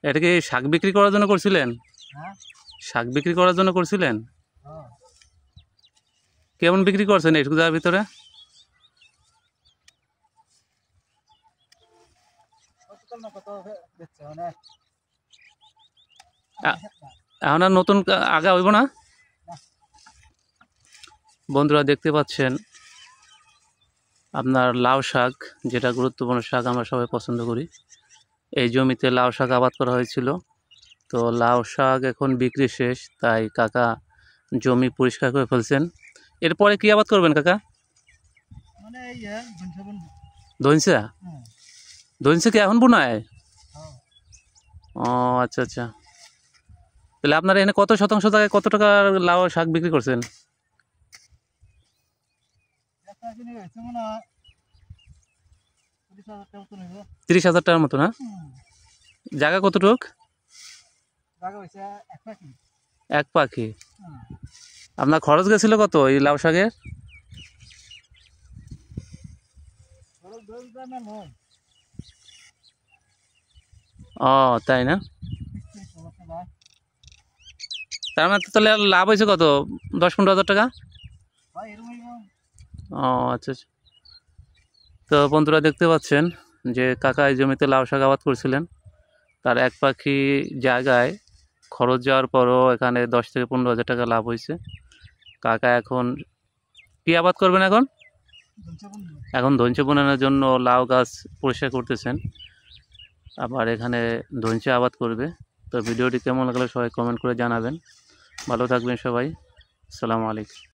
এটা কি শাক বিক্রি করার জন্য করছিলেন? হ্যাঁ শাক বিক্রি করার জন্য করছিলেন? হ্যাঁ কেমন বিক্রি করছেন এইটুকু জায়গার ভিতরে? কত বেচছে মানে এখন আর নতুন আগা হইব না? বন্ধুরা দেখতে পাচ্ছেন আপনার লাউ শাক, যেটা গুরুত্বপূর্ণ শাক আমরা সবাই পছন্দ করি। এই জমিতে লাউ শাক আবাদ করা হয়েছিল। তো লাউ শাক এখন বিক্রি শেষ, তাই কাকা জমি পরিষ্কার করে ফেলছেন। এরপরে কি আবাদ করবেন কাকা? মানে এই ধনসা ধনসা? হ্যাঁ ধনসা কি এখন বোনায়? হ্যাঁ ও আচ্ছা আচ্ছা। তাহলে আপনারা এখানে কত শতাংশ জায়গায় কত টাকা লাউ শাক বিক্রি করছেন? একটা কিনে গেছে মনে হয় 30,000 টাকা মতো নেব 30,000 টাকার মতো না? জায়গা কতটুক? জায়গা হয়েছে এক পাখি এক পাখি। আপনার খরচ গেছিল কত এই লাউ শাকের? ও তাই না? তার মানে তো তাহলে লাভ হয়েছে কত, 10-15,000 টাকা? ও আচ্ছা আচ্ছা। তো বন্ধুরা দেখতে পাচ্ছেন যে কাকা এই জমিতে লাউ শাক আবাদ করছিলেন। তার এক পাখি জায়গায় খরচ যাওয়ার পরও এখানে 10 থেকে 15,000 টাকা লাভ হয়েছে। কাকা এখন কি আবাদ করবেন এখন? এখন ধনসা বুনানোর জন্য লাউ গাছ পরিষ্কার করতেছেন, আবার এখানে ধনসা আবাদ করবে। তো ভিডিওটি কেমন লাগলো সবাই কমেন্ট করে জানাবেন। ভালো থাকবেন সবাই। আসসালামু আলাইকুম।